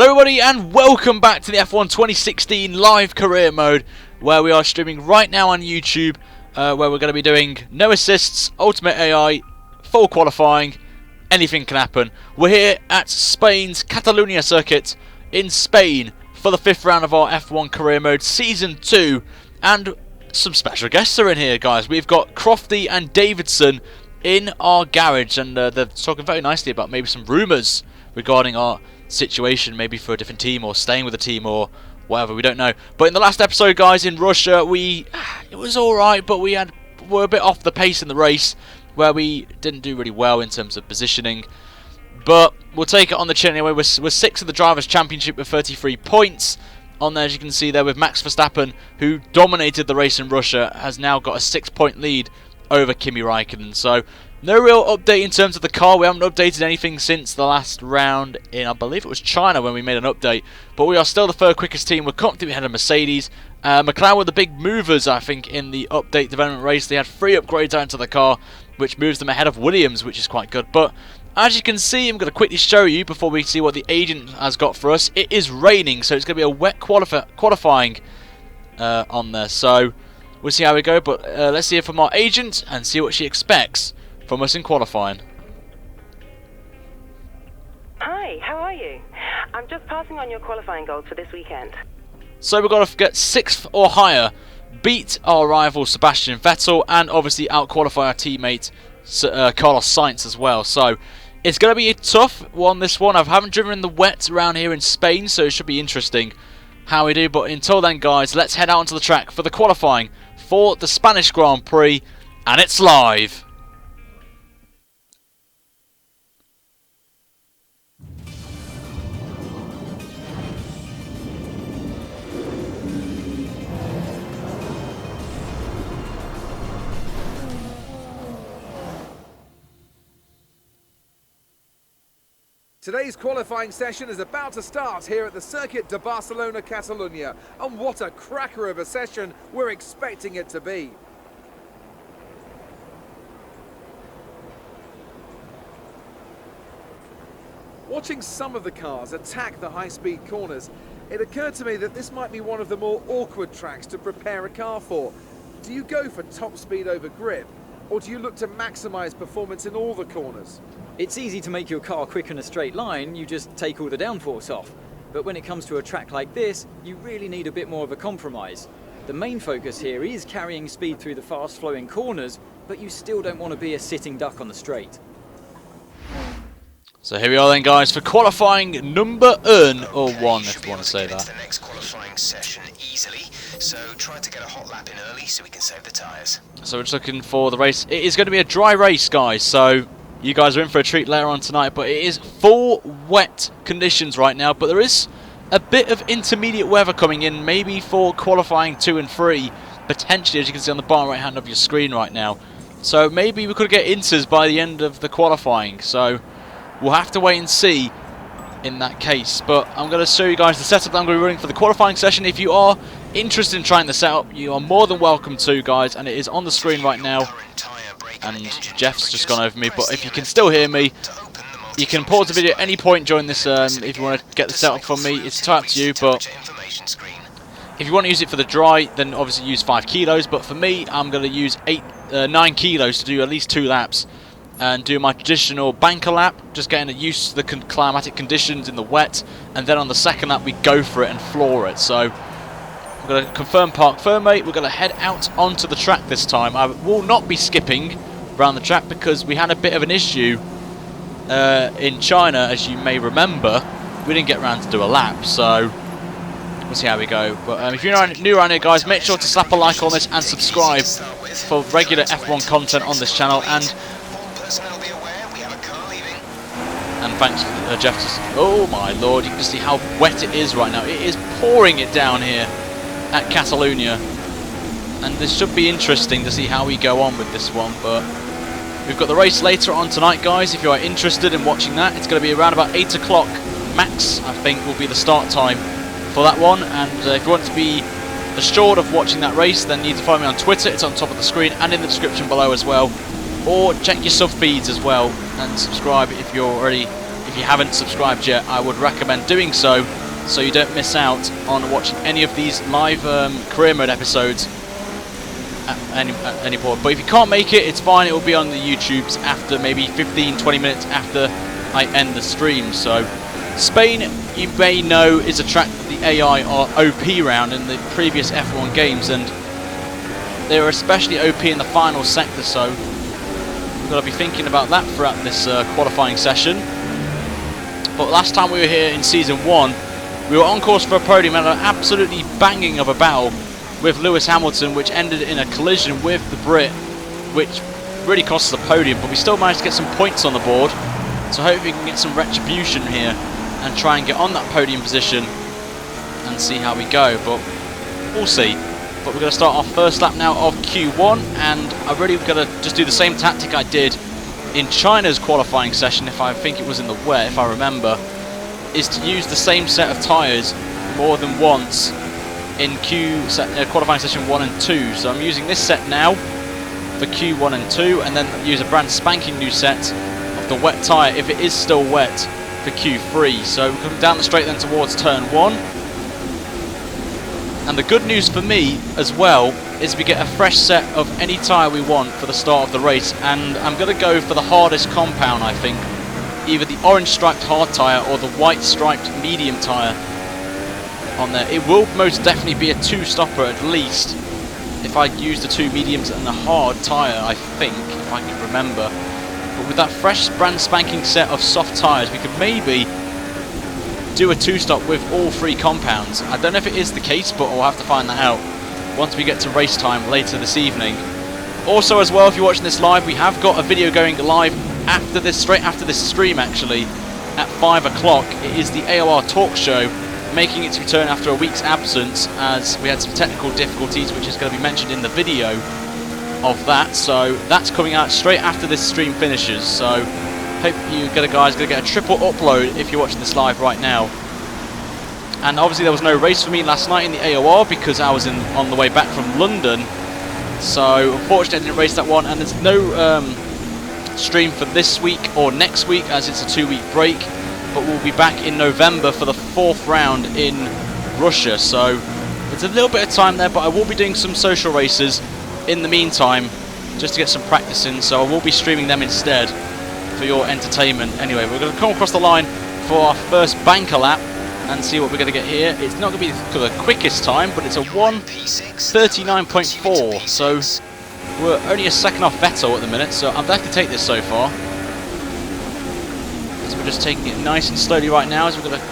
Hello everybody and welcome back to the F1 2016 live career mode, where we are streaming right now on YouTube, where we're going to be doing no assists, ultimate AI, full qualifying, anything can happen. We're here at Spain's Catalunya circuit in Spain for the 5th round of our F1 career mode season 2, and some special guests are in here, guys. We've got Crofty and Davidson in our garage, and they're talking very nicely about maybe some rumours regarding our situation, maybe for a different team or staying with a team or whatever, we don't know. But in the last episode, guys, in Russia, it was alright, but we're a bit off the pace in the race, where we didn't do really well in terms of positioning. But we'll take it on the chin anyway. We're 6th of the Drivers' Championship with 33 points. On there, as you can see there, with Max Verstappen, who dominated the race in Russia, has now got a 6-point lead over Kimi Räikkönen. So no real update in terms of the car. We haven't updated anything since the last round in, I believe it was China, when we made an update. But we are still the third quickest team. We're comfortably ahead of Mercedes. McLaren were the big movers, I think, in the update development race. They had 3 upgrades onto the car, which moves them ahead of Williams, which is quite good. But as you can see, I'm going to quickly show you before we see what the agent has got for us. It is raining, so it's going to be a wet qualifying on there. So we'll see how we go. But let's hear from our agent and see what she expects from us in qualifying. Hi, how are you? I'm just passing on your qualifying goals for this weekend. So we've got to get 6th or higher, beat our rival Sebastian Vettel, and obviously out-qualify our teammate Carlos Sainz as well. So it's going to be a tough one, this one. I haven't driven in the wet around here in Spain, so it should be interesting how we do. But until then, guys, let's head out onto the track for the qualifying for the Spanish Grand Prix, and it's live. Today's qualifying session is about to start here at the Circuit de Barcelona, Catalunya, and what a cracker of a session we're expecting it to be. Watching some of the cars attack the high-speed corners, it occurred to me that this might be one of the more awkward tracks to prepare a car for. Do you go for top speed over grip, or do you look to maximise performance in all the corners? It's easy to make your car quick in a straight line, you just take all the downforce off. But when it comes to a track like this, you really need a bit more of a compromise. The main focus here is carrying speed through the fast-flowing corners, but you still don't want to be a sitting duck on the straight. So here we are then, guys, for qualifying number 1, or 1 if you want to say that. The next qualifying session easily, so try to get a hot lap in early so we can save the tyres. So we're just looking for the race. It is going to be a dry race, guys, so you guys are in for a treat later on tonight, but it is full wet conditions right now. But there is a bit of intermediate weather coming in, maybe for qualifying 2 and 3, potentially, as you can see on the bottom right hand of your screen right now. So maybe we could get inters by the end of the qualifying. So we'll have to wait and see in that case. But I'm going to show you guys the setup that I'm going to be running for the qualifying session. If you are interested in trying the setup, you are more than welcome to, guys, and it is on the screen right now. And Jeff's just gone over me, but if you can still hear me, you can pause the video at any point during this if you want to get the setup from me. It's entirely up to you, but if you want to use it for the dry, then obviously use 5 kilos. But for me, I'm going to use 9 kilos to do at least 2 laps and do my traditional banker lap, just getting used to the climatic conditions in the wet, and then on the second lap we go for it and floor it. So we're going to confirm park firm, mate. We're going to head out onto the track this time. I will not be skipping around the track because we had a bit of an issue in China, as you may remember. We didn't get around to do a lap, so we'll see how we go. But if you're new around here, guys, make sure to slap a like on this and subscribe for regular F1 content on this channel. And thanks Jeff. Oh my lord, you can see how wet it is right now. It is pouring it down here at Catalunya, and this should be interesting to see how we go on with this one. But we've got the race later on tonight, guys. If you are interested in watching that, it's going to be around about 8 o'clock max, I think, will be the start time for that one. And if you want to be assured of watching that race, then you need to follow me on Twitter. It's on top of the screen and in the description below as well. Or check your sub feeds as well and subscribe if you're already if you haven't subscribed yet, I would recommend doing so, so you don't miss out on watching any of these live career mode episodes at any point. But if you can't make it, it's fine. It will be on the YouTubes after maybe 15-20 minutes after I end the stream. So Spain, you may know, is a track that the AI are OP round in the previous F1 games, and they were especially OP in the final sector, so we've got to be thinking about that throughout this qualifying session. But last time we were here in Season 1, we were on course for a podium and an absolutely banging of a battle with Lewis Hamilton, which ended in a collision with the Brit, which really cost us the podium, but we still managed to get some points on the board, so hopefully we can get some retribution here and try and get on that podium position and see how we go, but we'll see. But we're going to start our first lap now of Q1, and I'm really going to just do the same tactic I did in China's qualifying session, if I think it was in the wet, if I remember, is to use the same set of tyres more than once in qualifying session 1 and 2. So I'm using this set now for Q1 and 2, and then use a brand spanking new set of the wet tyre if it is still wet for Q3. So we're coming down the straight then towards turn 1. And the good news for me as well is we get a fresh set of any tyre we want for the start of the race, and I'm going to go for the hardest compound, I think. Either the orange striped hard tyre or the white striped medium tyre on there. It will most definitely be a two-stopper at least if I use the two mediums and the hard tyre, I think, if I can remember. But with that fresh brand spanking set of soft tyres, we could maybe do a two-stop with all three compounds. I don't know if it is the case, but we'll have to find that out once we get to race time later this evening. Also as well, if you're watching this live, we have got a video going live after this, straight after this stream actually, at 5 o'clock. It is the AOR talk show, making its return after a week's absence, as we had some technical difficulties, which is going to be mentioned in the video of that. So that's coming out straight after this stream finishes. So hope you guys are going to get a triple upload if you're watching this live right now. And obviously there was no race for me last night in the AOR because I was on the way back from London. So unfortunately I didn't race that one, and there's no stream for this week or next week as it's a 2-week break. But we'll be back in November for the 4th round in Russia. So it's a little bit of time there, but I will be doing some social races in the meantime just to get some practice in. So I will be streaming them instead for your entertainment. Anyway, we're going to come across the line for our first banker lap and see what we're going to get here. It's not going to be the quickest time, but it's a 1:39.4, so we're only a second off Vettel at the minute, so I'm glad to take this so far. So we're just taking it nice and slowly right now as we're going to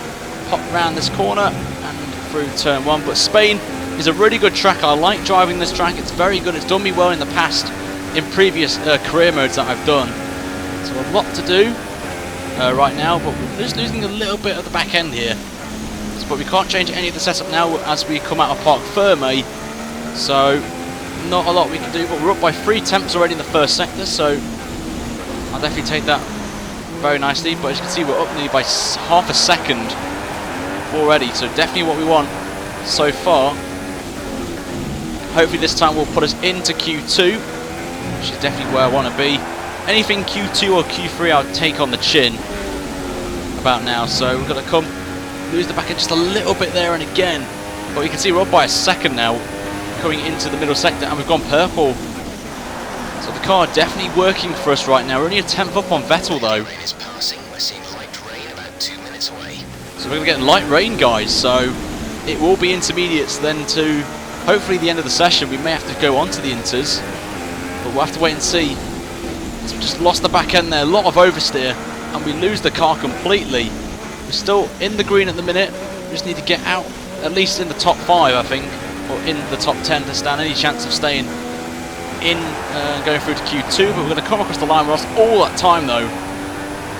pop around this corner and through turn 1. But Spain is a really good track. I like driving this track. It's very good. It's done me well in the past in previous career modes that I've done. So a lot to do right now, but we're just losing a little bit of the back end here. But we can't change any of the setup now as we come out of Parc Ferme, so not a lot we can do. But we're up by 3 tenths already in the first sector, so I'll definitely take that very nicely. But as you can see, we're up nearly by half a second already, so definitely what we want so far. Hopefully this time will put us into Q2, which is definitely where I want to be. Anything Q2 or Q3 I'll take on the chin about now, so we're going to come lose the back end just a little bit there and again, but you can see we're up by a second now coming into the middle sector, and we've gone purple. So the car definitely working for us right now. We're only a tenth up on Vettel though. So we're going to get light rain, guys, so it will be intermediates then to hopefully the end of the session. We may have to go on to the inters, but we'll have to wait and see. So we just lost the back end there, a lot of oversteer, and we lose the car completely. We're still in the green at the minute. We just need to get out at least in the top 5, I think, or in the top 10 to stand any chance of staying in going through to Q2. But we're going to come across the line. We lost all that time though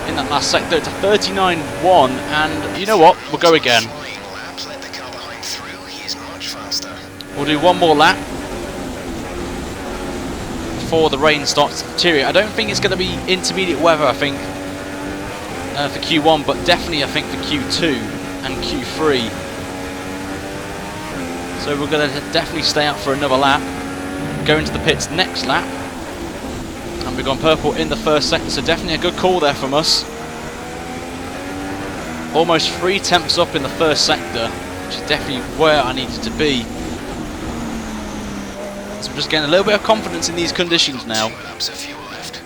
in that last sector. It's a 39.1, and you know what? We'll go again. We'll do one more lap before the rain starts to deteriorate. I don't think it's going to be intermediate weather, I think, for Q1, but definitely I think for Q2 and Q3. So we're going to definitely stay out for another lap, go into the pits next lap, and we've gone purple in the first sector, so definitely a good call there from us. almost 3 tenths up in the first sector, which is definitely where I needed to be. So I'm just getting a little bit of confidence in these conditions now. 2 laps of fuel left.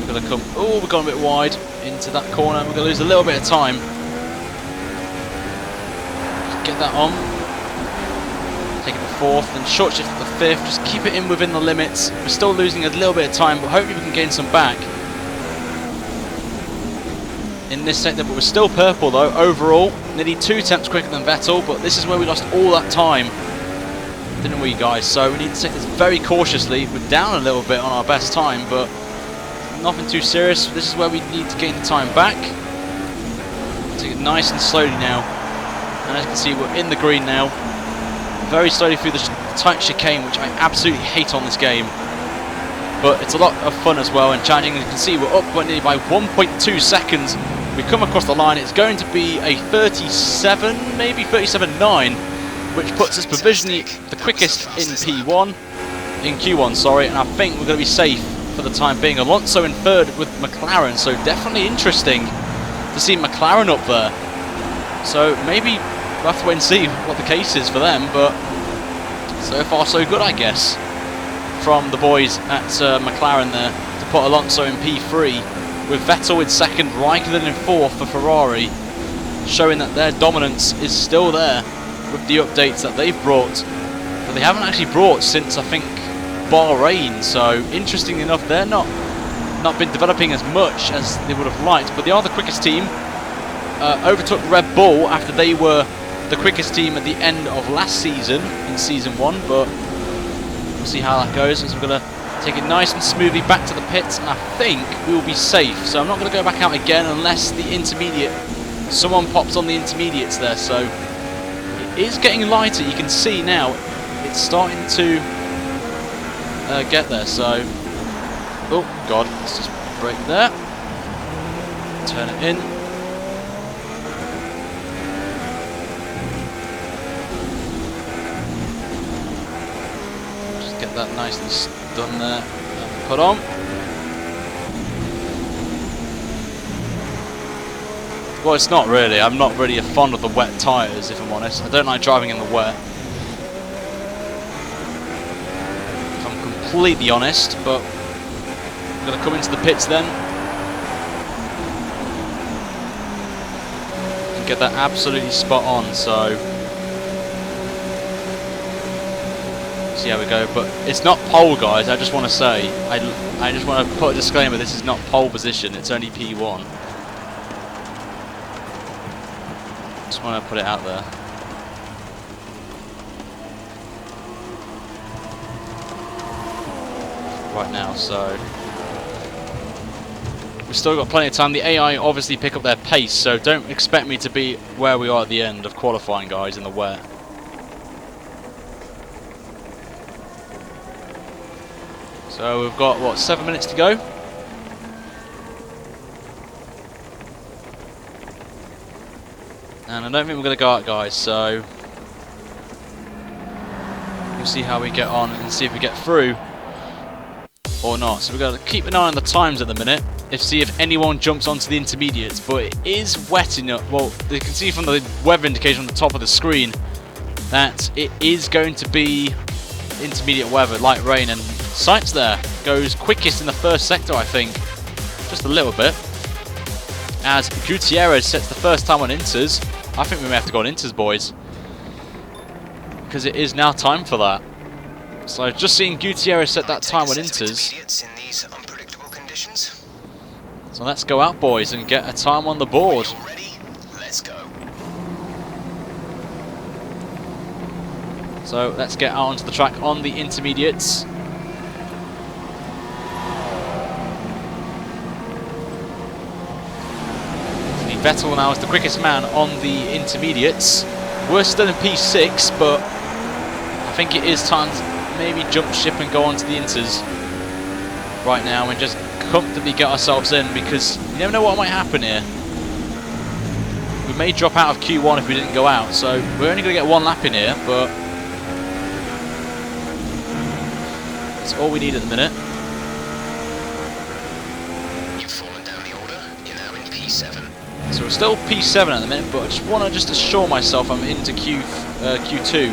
We're going to come, oh, we've gone a bit wide into that corner. We're going to lose a little bit of time. Just get that on. Take it to 4th, then short shift to the 5th. Just keep it in within the limits. We're still losing a little bit of time, but hopefully we can gain some back in this sector. But we're still purple though, overall. Nearly 2 tenths quicker than Vettel, but this is where we lost all that time, didn't we, guys? So we need to take this very cautiously. We're down a little bit on our best time, but nothing too serious. This is where we need to gain the time back. Take it nice and slowly now. And as you can see, we're in the green now. Very slowly through the tight chicane, which I absolutely hate on this game. But it's a lot of fun as well and challenging. As you can see, we're up nearly by 1.2 seconds. We come across the line. It's going to be a 37, maybe 37.9, which puts us provisionally the quickest in Q1, sorry. And I think we're going to be safe for the time being. Alonso in 3rd with McLaren, so definitely interesting to see McLaren up there. So maybe we'll have to wait and see what the case is for them, but so far so good, I guess, from the boys at McLaren there to put Alonso in P3 with Vettel in 2nd, Raikkonen in 4th for Ferrari, showing that their dominance is still there with the updates that they've brought, but they haven't actually brought since I think Bahrain. So interestingly enough, they're not been developing as much as they would have liked, but they are the quickest team. Overtook Red Bull after they were the quickest team at the end of last season in Season 1, but we'll see how that goes. As we're going to take it nice and smoothly back to the pits, and I think we will be safe. So I'm not going to go back out again unless the intermediate, someone pops on the intermediates there. So it is getting lighter. You can see now it's starting to get there. So, oh god, let's just brake there, turn it in. Just get that nicely done there and put on. Well, it's not really. I'm not really fond of the wet tyres, if I'm honest. I don't like driving in the wet, if I'm completely honest, but I'm going to come into the pits then and get that absolutely spot on. So see how we go, but it's not pole, guys. I just want to say, I just want to put a disclaimer, this is not pole position, it's only P1. Just want to put it out there. Right now, so we've still got plenty of time. The AI obviously pick up their pace, so don't expect me to be where we are at the end of qualifying, guys, in the wet. So we've got, what, 7 minutes to go? And I don't think we're going to go out, guys, so we'll see how we get on and see if we get through or not. So we've got to keep an eye on the times at the minute, see if anyone jumps onto the intermediates, but it is wet enough. Well, you can see from the weather indication on the top of the screen that it is going to be intermediate weather, light rain, and Sainz there goes quickest in the first sector, I think, just a little bit, as Gutierrez sets the first time on inters. I think we may have to go on inters, boys, because it is now time for that. So just seeing Gutierrez set that time on inters. In these unpredictable conditions. So let's go out, boys, and get a time on the board. Ready? Let's go. So let's get out onto the track on the intermediates. Vettel now is the quickest man on the intermediates. We're still in P6, but I think it is time to maybe jump ship and go on to the inters right now and just comfortably get ourselves in, because you never know what might happen here. We may drop out of Q1 if we didn't go out, so we're only going to get 1 lap in here, but it's all we need at the minute. So we're still P7 at the minute, but I just want to just assure myself I'm into Q2.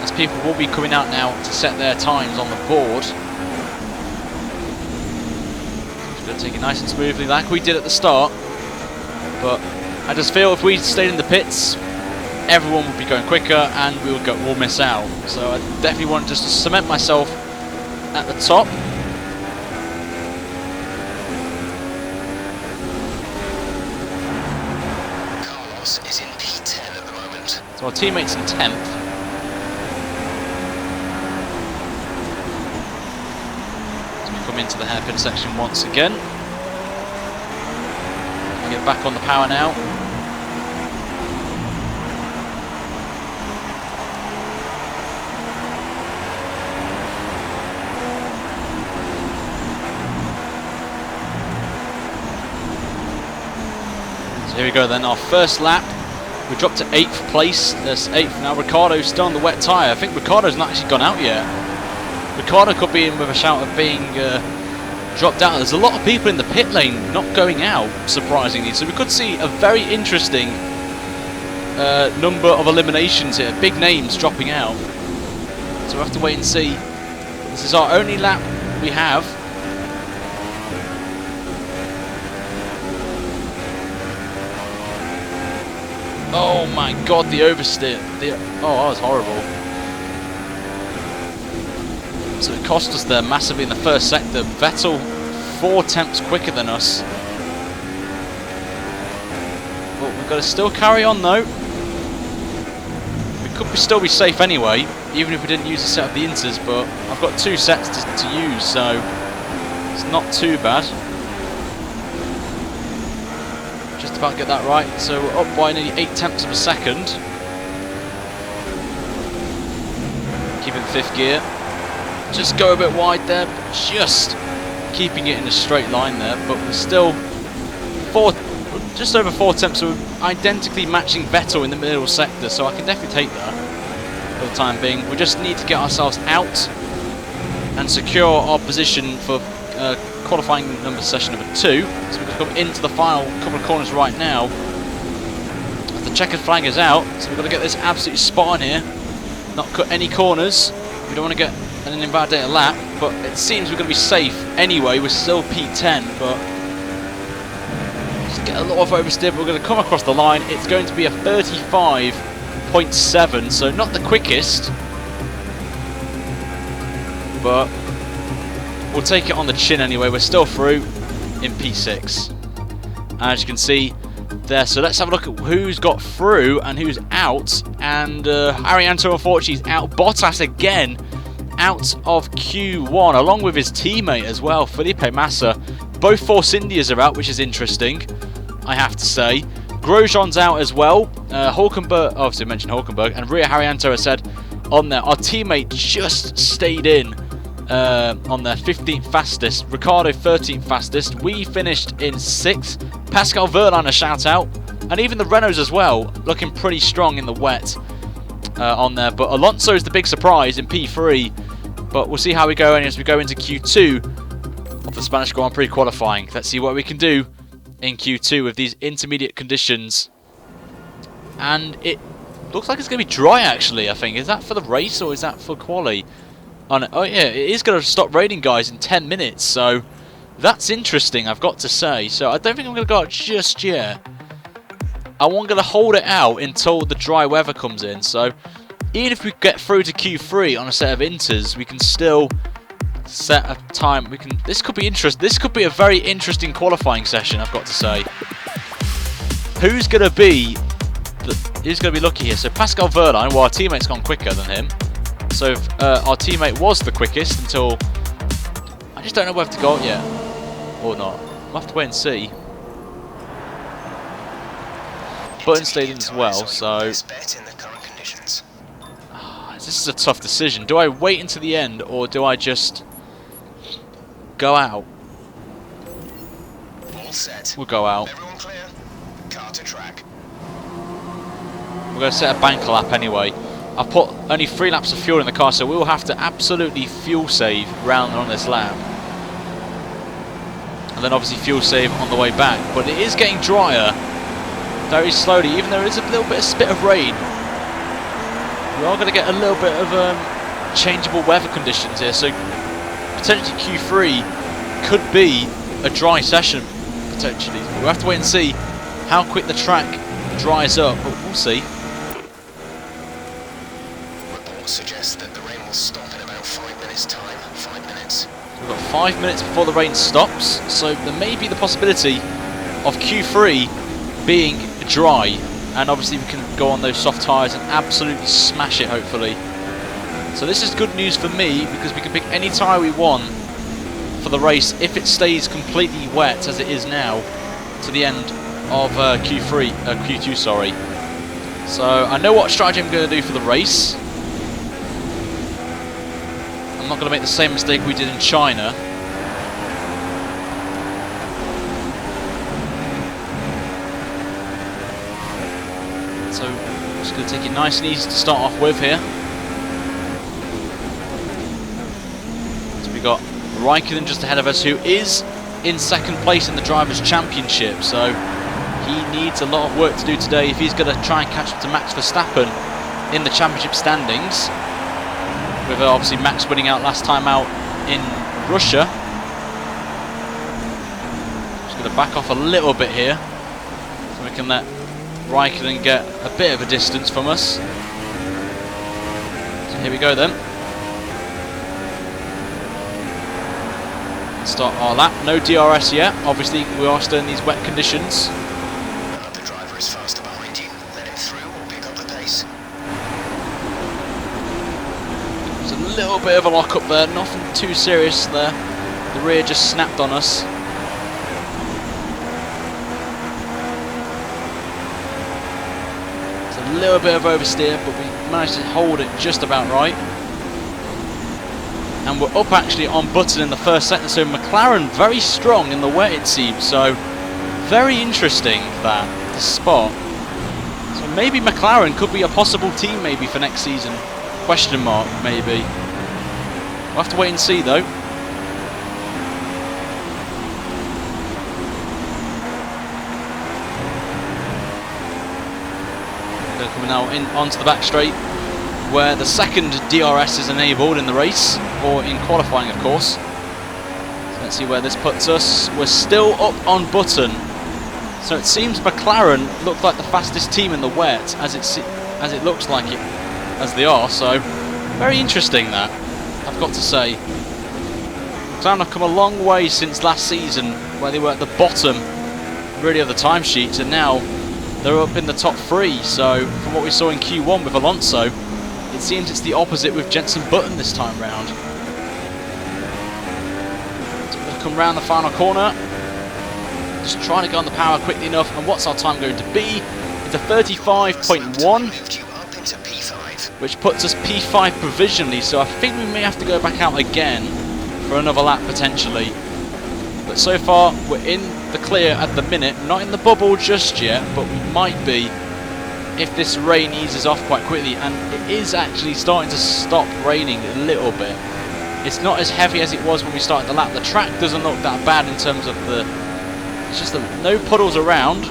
As people will be coming out now to set their times on the board. Just going to take it nice and smoothly like we did at the start. But I just feel if we stayed in the pits, everyone would be going quicker and we'll miss out. So I definitely want just to cement myself at the top. Is in P10 at the moment. So our teammate's in 10th. As we come into the hairpin section once again. Get back on the power now. So here we go then, our first lap. We dropped to 8th place. There's 8th now. Ricciardo's still on the wet tyre. I think Ricciardo's not actually gone out yet. Ricciardo could be in with a shout of being dropped out. There's a lot of people in the pit lane not going out, surprisingly. So we could see a very interesting number of eliminations here. Big names dropping out. So we'll have to wait and see. This is our only lap we have. Oh my god, the oversteer. Oh, that was horrible. So it cost us there massively in the first sector. Vettel 4 tenths quicker than us. But we've got to still carry on though. We could still be safe anyway, even if we didn't use a set of the inters, but I've got 2 sets to use, so it's not too bad. Just about get that right. So we're up by nearly 8 tenths of a second. Keep it in 5th gear. Just go a bit wide there, but just keeping it in a straight line there. But we're still just over 4 tenths, so we're identically matching Vettel in the middle sector. So I can definitely take that for the time being. We just need to get ourselves out and secure our position for qualifying session number 2. So we're going to come into the final couple of corners right now. The checkered flag is out, so we've got to get this absolutely spot on here. Not cut any corners. We don't want to get an invalidated lap, but it seems we're going to be safe anyway. We're still P10, but just get a lot of oversteer. We're going to come across the line. It's going to be a 35.7, so not the quickest, but we'll take it on the chin anyway. We're still through in P6, as you can see there. So let's have a look at who's got through and who's out. And Ricciardo, unfortunately, is out. Bottas again out of Q1, along with his teammate as well, Felipe Massa. Both Force Indias are out, which is interesting, I have to say. Grosjean's out as well. Hulkenberg, obviously I mentioned Hulkenberg, and Ricciardo has said on there, our teammate just stayed in on their 15th fastest. Ricciardo 13th fastest. We finished in 6th. Pascal Wehrlein a shout out, and even the Renaults as well, looking pretty strong in the wet on there. But Alonso is the big surprise in P3. But we'll see how we go as we go into Q2 of the Spanish Grand Prix qualifying. Let's see what we can do in Q2 with these intermediate conditions. And it looks like it's going to be dry actually, I think. Is that for the race or is that for quali? Oh yeah, it is going to stop raining, guys, in 10 minutes. So that's interesting, I've got to say. So I don't think I'm going to go out just yet. I'm going to hold it out until the dry weather comes in. So even if we get through to Q3 on a set of inters, we can still set a time. This could be interesting. This could be a very interesting qualifying session, I've got to say. Who's going to be lucky here? So Pascal Wehrlein, well, our teammate's gone quicker than him. So our teammate was the quickest until I just don't know whether to go out yet or not. We'll have to wait and see. Button stayed in as well, so this is a tough decision. Do I wait until the end or do I just go out? All set. We'll go out. Everyone clear. Car to track. We're going to set a bank lap anyway. I've put only 3 laps of fuel in the car, so we will have to absolutely fuel save round on this lap. and then obviously fuel save on the way back. But it is getting drier very slowly, even though there is a little bit of spit of rain. We are going to get a little bit of changeable weather conditions here, so potentially Q3 could be a dry session, potentially. We'll have to wait and see how quick the track dries up, but we'll see. Reports suggest that the rain will stop in about 5 minutes' time. 5 minutes. We've got 5 minutes before the rain stops, so there may be the possibility of Q3 being dry, and obviously we can go on those soft tyres and absolutely smash it, hopefully. So this is good news for me, because we can pick any tyre we want for the race if it stays completely wet as it is now to the end of Q2, sorry. So I know what strategy I'm going to do for the race. I'm not going to make the same mistake we did in China. So I'm just going to take it nice and easy to start off with here. So we got Raikkonen just ahead of us, who is in second place in the Drivers' Championship. So he needs a lot of work to do today if he's going to try and catch up to Max Verstappen in the championship standings. With obviously Max winning out last time out in Russia. Just going to back off a little bit here, so we can let Raikkonen get a bit of a distance from us. So here we go then. Start our lap. No DRS yet. Obviously we are still in these wet conditions. The driver is faster behind you. Let him through or pick up the pace. There's a little bit of a lock up there. Nothing too serious there. The rear just snapped on us. It's a little bit of oversteer, but we managed to hold it just about right. And we're up actually on Button in the first sector, so McLaren very strong in the wet, it seems. So very interesting that, the spot. So maybe McLaren could be a possible team maybe for next season. Question mark, maybe. We'll have to wait and see though. They're coming now in onto the back straight, where the second DRS is enabled in the race, or in qualifying of course. So let's see where this puts us. We're still up on Button, so it seems McLaren look like the fastest team in the wet, as it looks like it, as they are. So very interesting that, I've got to say. McLaren have come a long way since last season, where they were at the bottom really of the timesheets, and now they're up in the top 3. So from what we saw in Q1 with Alonso, it seems it's the opposite with Jenson Button this time round. So we'll come round the final corner. Just trying to get on the power quickly enough. And what's our time going to be? It's a 35.1, which puts us P5 provisionally. So I think we may have to go back out again for another lap potentially. But so far we're in the clear at the minute. Not in the bubble just yet, but we might be if this rain eases off quite quickly, and it is actually starting to stop raining a little bit. It's not as heavy as it was when we started the lap. The track doesn't look that bad in terms of it's just no puddles around,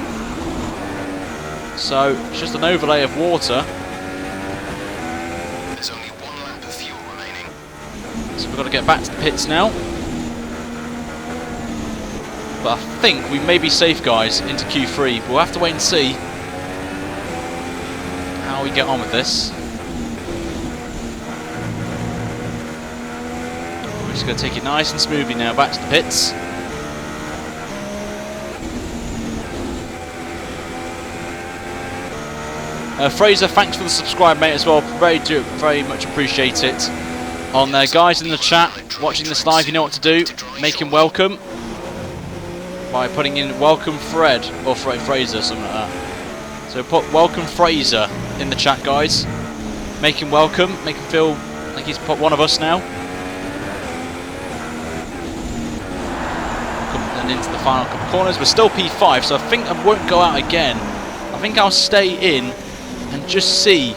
so it's just an overlay of water. There's only 1 lap of fuel remaining. So we've got to get back to the pits now. But I think we may be safe, guys, into Q3. We'll have to wait and see how we get on with this. We're just going to take it nice and smoothly now, back to the pits. Fraser, thanks for the subscribe, mate, as well. Very much appreciate it. On there, guys in the chat, watching this live, you know what to do. Make him welcome by putting in welcome Fred, or Fraser, something like that. So put welcome Fraser in the chat, guys. Make him welcome, make him feel like he's one of us now. And into the final couple of corners. We're still P5, so I think I won't go out again. I think I'll stay in and just see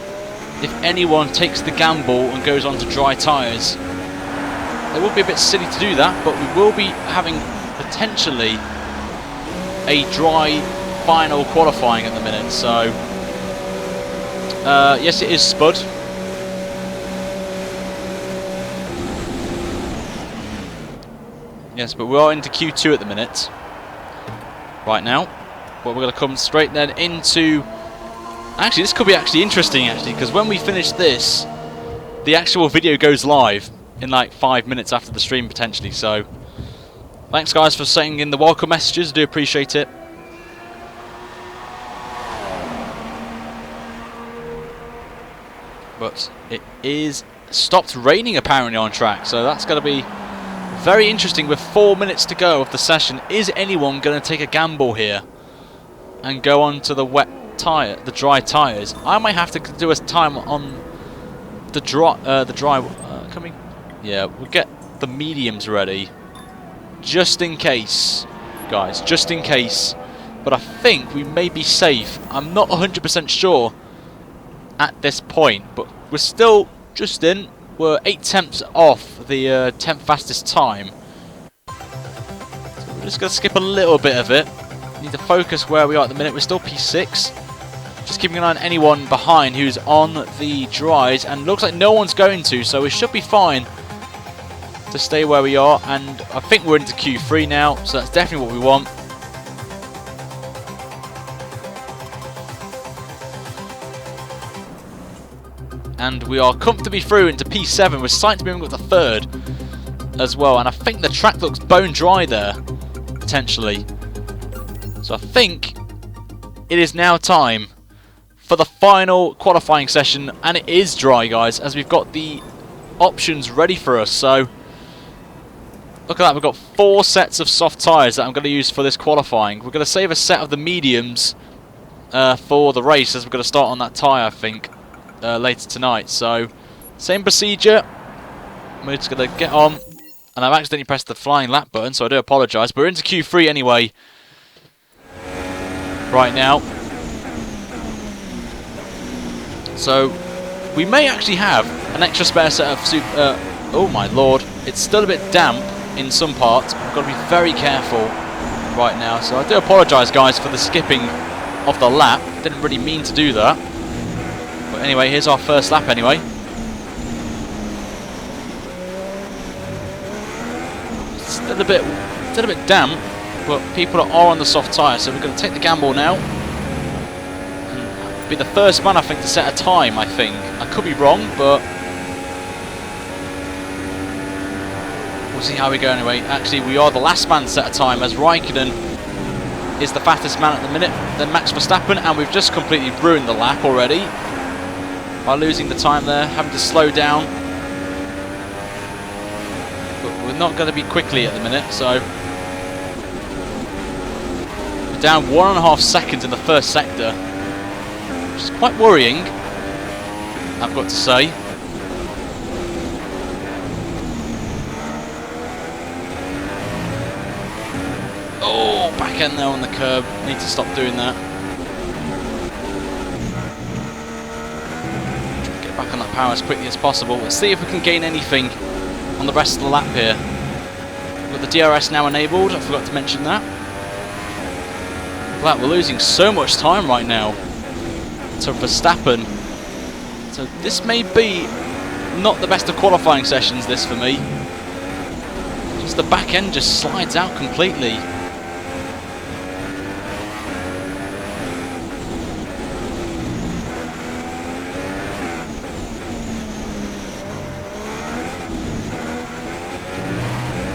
if anyone takes the gamble and goes on to dry tyres. It would be a bit silly to do that, but we will be having a potentially a dry final qualifying at the minute. So, yes, it is Spud. Yes, but we are into Q2 at the minute. Right now. But we're going to come straight then into... Actually, this could be actually interesting, actually, because when we finish this, the actual video goes live in like 5 minutes after the stream, potentially. So, thanks, guys, for sending in the welcome messages. I do appreciate it. But it is stopped raining, apparently, on track. So that's going to be very interesting with 4 minutes to go of the session. Is anyone going to take a gamble here and go on to the wet tyre, the dry tyres? I might have to do a time on the dry. Coming, yeah, we'll get the mediums ready just in case, guys, just in case. But I think we may be safe. I'm not 100% sure at this point, but we're still just in. We're 8 tenths off the 10th fastest time. So we're just going to skip a little bit of it. Need to focus where we are at the minute. We're still P6. Just keeping an eye on anyone behind who's on the dries, and looks like no one's going to, so we should be fine to stay where we are. And I think we're into Q3 now, so that's definitely what we want. And we are comfortably through into P7 with sight to moving up to 3rd as well. And I think the track looks bone dry there, potentially. So I think it is now time for the final qualifying session. And it is dry, guys, as we've got the options ready for us. So look at that, we've got 4 sets of soft tyres that I'm going to use for this qualifying. We're going to save a set of the mediums for the race, as we're going to start on that tyre, I think. Later tonight. So same procedure. We're just going to get on, and I've accidentally pressed the flying lap button, so I do apologise, but we're into Q3 anyway right now. So we may actually have an extra spare set of oh my lord, it's still a bit damp in some parts. I've got to be very careful right now, so I do apologise, guys, for the skipping of the lap. Didn't really mean to do that. But anyway, here's our first lap anyway. It's still a bit damp, but people are on the soft tyre, so we're going to take the gamble now. And be the first man, I think, to set a time, I think. I could be wrong, but we'll see how we go anyway. Actually, we are the last man to set a time, as Raikkonen is the fastest man at the minute, then Max Verstappen, and we've just completely ruined the lap already by losing the time there, having to slow down. But we're not going to be quickly at the minute, so we're down 1.5 seconds in the first sector, which is quite worrying, I've got to say. Oh, back end there on the curb. Need to stop doing that. Back on that power as quickly as possible. Let's see if we can gain anything on the rest of the lap here. We've got the DRS now enabled, I forgot to mention that. But we're losing so much time right now to Verstappen. So this may be not the best of qualifying sessions, this, for me. Just the back end just slides out completely.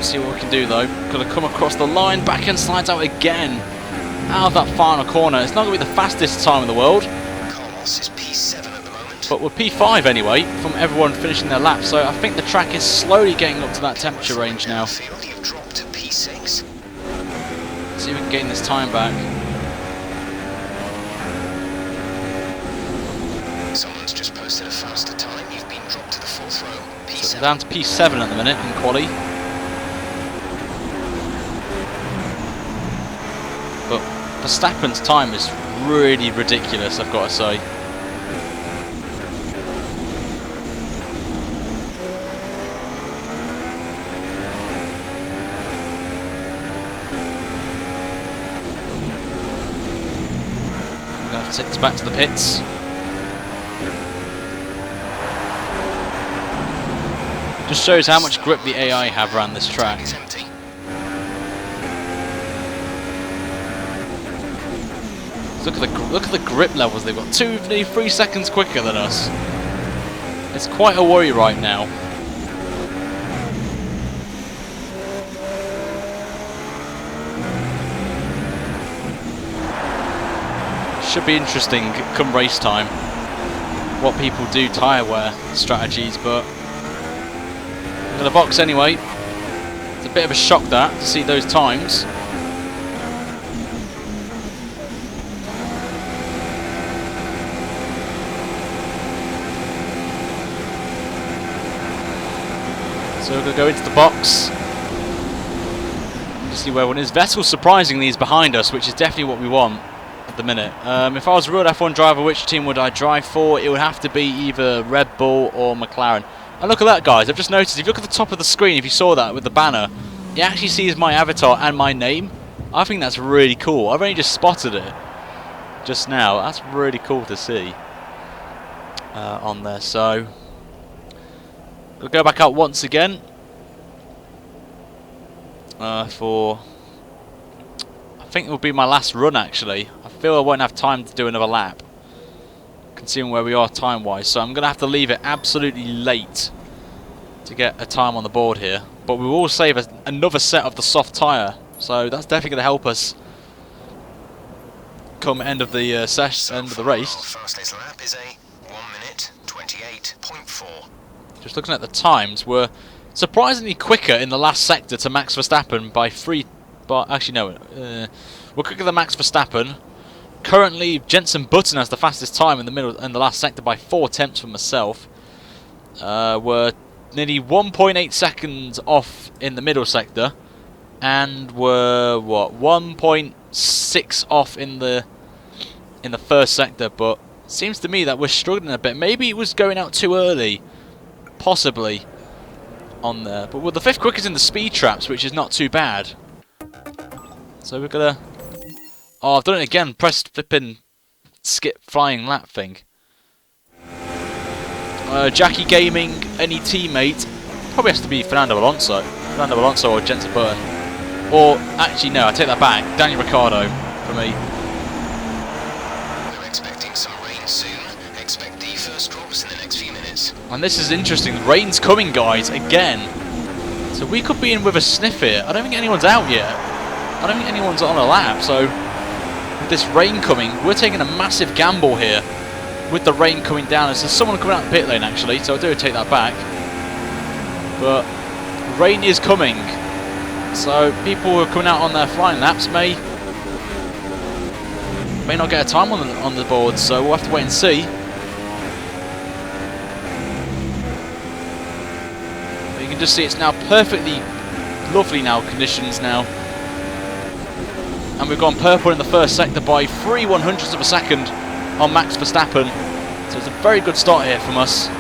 See what we can do though. Got to come across the line, back end slides out again. Out of that final corner. It's not going to be the fastest time in the world. Carlos is P7 at the moment. But we're P5 anyway, from everyone finishing their lap. So I think the track is slowly getting up to that temperature range now. You've dropped to P6. See if we can gain this time back. Someone's just posted a faster time. You've been dropped to the 4th row. P7. So down to P7 at the minute in quali. But Verstappen's time is really ridiculous, I've got to say. Send us back to the pits. Just shows how much grip the AI have around this track. It's empty. Look at the grip levels they've got. 3 seconds quicker than us. It's quite a worry right now. Should be interesting come race time. What people do tyre wear strategies, but look at the box anyway. It's a bit of a shock that to see those times. So we're going to go into the box to see where everyone is. Vettel surprisingly is behind us, which is definitely what we want at the minute. If I was a real F1 driver, which team would I drive for? It would have to be either Red Bull or McLaren. And look at that, guys. I've just noticed, if you look at the top of the screen, if you saw that with the banner, it actually sees my avatar and my name. I think that's really cool. I've only just spotted it just now. That's really cool to see on there. So we'll go back out once again for, I think it will be my last run actually. I feel I won't have time to do another lap, considering where we are time-wise, so I'm going to have to leave it absolutely late to get a time on the board here. But we will save another set of the soft tyre, so that's definitely going to help us come end of the session, end of the race. Fastest lap is a 1:28.4. Just looking at the times, we're surprisingly quicker in the last sector to Max Verstappen by 3. But actually, no, we're quicker than Max Verstappen. Currently, Jenson Button has the fastest time in the last sector by 4 tenths from myself. We're nearly 1.8 seconds off in the middle sector, and we're what 1.6 off in the first sector. But it seems to me that we're struggling a bit. Maybe it was going out too early. Possibly on there, but we're the 5th quickest in the speed traps, which is not too bad. So we're gonna. Oh, I've done it again. Press flipping skip flying lap thing. Jackie Gaming, any teammate, probably has to be Fernando Alonso or Jenson Button, or actually no, I take that back. Daniel Ricciardo for me. We're expecting some rain soon. Expect the first drops in the next few minutes. And this is interesting. Rain's coming, guys, again. So we could be in with a sniff here. I don't think anyone's out yet. I don't think anyone's on a lap. So with this rain coming, we're taking a massive gamble here with the rain coming down. There's someone coming out the pit lane, actually, so I do take that back. But rain is coming. So people who are coming out on their flying laps may not get a time on the board, so we'll have to wait and see. You can just see it's now perfectly lovely now conditions now, and we've gone purple in the first sector by 0.03 of a second on Max Verstappen, so it's a very good start here from us,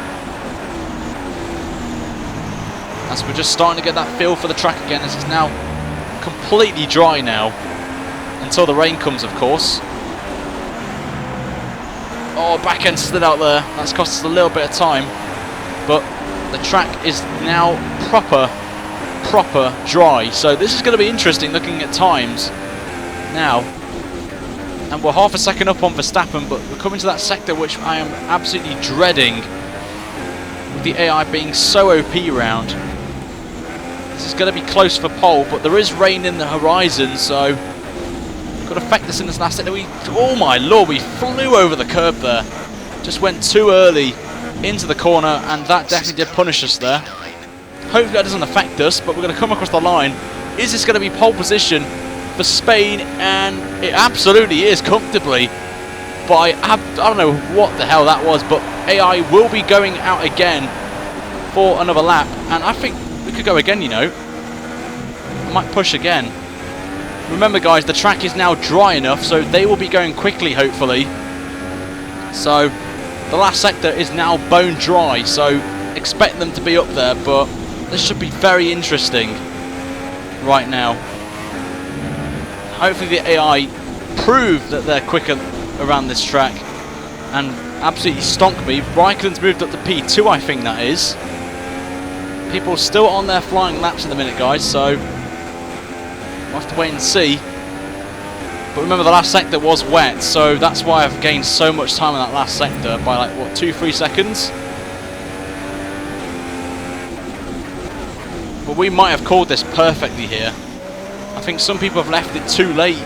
as we're just starting to get that feel for the track again, as it's now completely dry now until the rain comes, of course. Oh, back end slid out there. That's cost us a little bit of time, but the track is now proper dry. So this is going to be interesting looking at times now. And we're half a second up on Verstappen, but we're coming to that sector which I am absolutely dreading, with the AI being so OP round. This is going to be close for pole, but there is rain in the horizon, so could affect us in this last sector. Oh my lord, we flew over the curb there. Just went too early into the corner, and that definitely did punish us there. Hopefully that doesn't affect us, but we're going to come across the line. Is this going to be pole position for Spain? And it absolutely is, comfortably. But I don't know what the hell that was, but AI will be going out again for another lap, and I think we could go again, you know. I might push again. Remember, guys, the track is now dry enough, so they will be going quickly, hopefully. So the last sector is now bone dry, so expect them to be up there, but this should be very interesting right now. Hopefully the AI prove that they're quicker around this track and absolutely stonk me. Raikkonen's moved up to P2, I think that is. People still on their flying laps at the minute, guys, so we'll have to wait and see. But remember, the last sector was wet, so that's why I've gained so much time in that last sector by like, what, 2-3 seconds? But we might have called this perfectly here. I think some people have left it too late.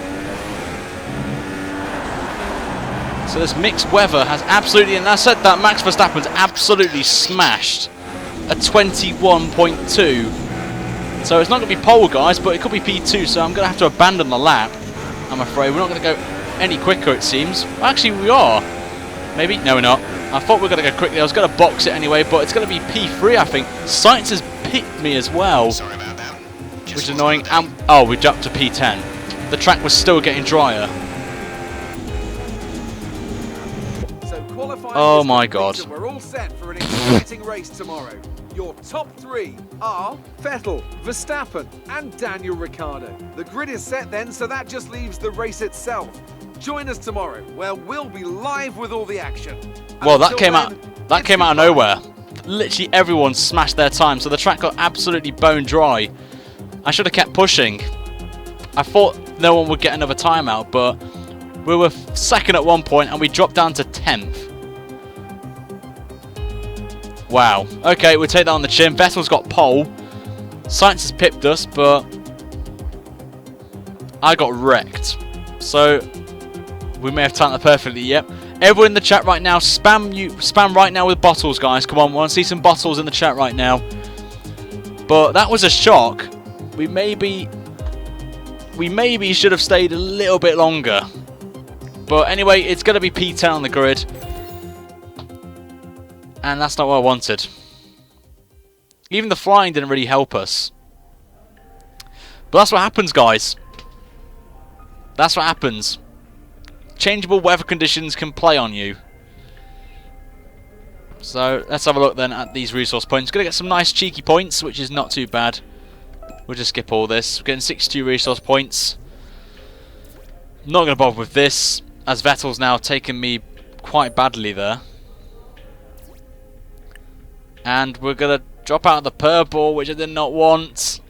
So this mixed weather has absolutely, and I said that Max Verstappen's absolutely smashed a 21.2. So it's not going to be pole, guys, but it could be P2, so I'm going to have to abandon the lap. I'm afraid we're not going to go any quicker, it seems. Actually, we are. Maybe? No, we're not. I thought we were going to go quickly. I was going to box it anyway, but it's going to be P3, I think. Sainz has picked me as well, Sorry about that. which is annoying. Oh, we jumped to P10. The track was still getting drier. So qualifying Oh is my complete God. and we're all set for an exciting race tomorrow. Your top three are Vettel, Verstappen and Daniel Ricciardo. The grid is set then, so that just leaves the race itself. Join us tomorrow, where we'll be live with all the action. Well, that Until came then, out of nowhere. Literally everyone smashed their time, so the track got absolutely bone dry. I should have kept pushing. I thought no one would get another timeout, but we were second at one point and we dropped down to 10th. Wow. Okay, we'll take that on the chin. Vettel's got pole. Sainz has pipped us, but I got wrecked. So we may have timed that perfectly. Yep. Everyone in the chat right now, spam right now with bottles, guys. Come on, we want to see some bottles in the chat right now. But that was a shock. We maybe should have stayed a little bit longer. But anyway, it's going to be P10 on the grid. And that's not what I wanted. Even the flying didn't really help us. But that's what happens, guys. That's what happens. Changeable weather conditions can play on you. So let's have a look then at these resource points. Going to get some nice cheeky points, which is not too bad. We'll just skip all this. We're getting 62 resource points. Not going to bother with this, as Vettel's now taken me quite badly there. And we're going to drop out of the purple, which I did not want.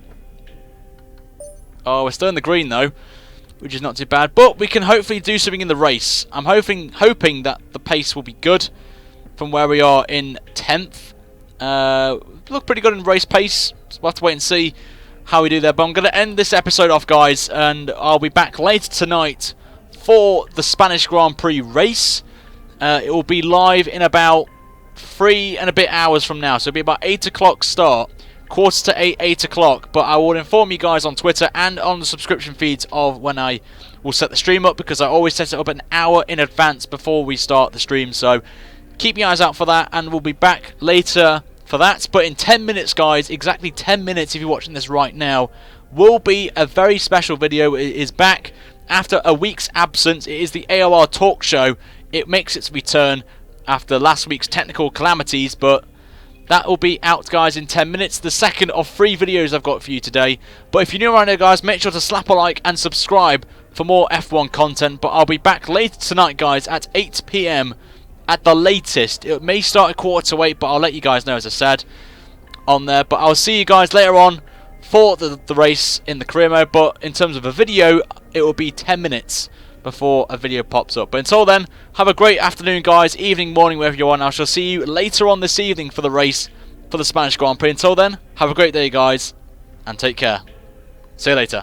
Oh, we're still in the green though, which is not too bad. But we can hopefully do something in the race. I'm hoping that the pace will be good from where we are in 10th. Look pretty good in race pace. So we'll have to wait and see how we do there. But I'm going to end this episode off, guys, and I'll be back later tonight for the Spanish Grand Prix race. It will be live in about 3 and a bit hours from now, so it'll be about 8 o'clock start, quarter to 8 o'clock, but I will inform you guys on Twitter and on the subscription feeds of when I will set the stream up, because I always set it up an hour in advance before we start the stream, so keep your eyes out for that, and we'll be back later for that. But in 10 minutes, guys, exactly 10 minutes if you're watching this right now, will be a very special video. It is back after a week's absence. It is the AOR talk show. It makes its return after last week's technical calamities, but that will be out, guys, in 10 minutes. The second of 3 videos I've got for you today. But if you're new around here, guys, make sure to slap a like and subscribe for more F1 content. But I'll be back later tonight, guys, at 8 PM at the latest. It may start at quarter to 8, but I'll let you guys know, as I said, on there. But I'll see you guys later on for the race in the career mode. But in terms of a video, it will be 10 minutes before a video pops up. But until then, have a great afternoon, guys, evening, morning, wherever you're on. I shall see you later on this evening for the race for the Spanish Grand Prix. Until then, have a great day, guys, and take care. See you later.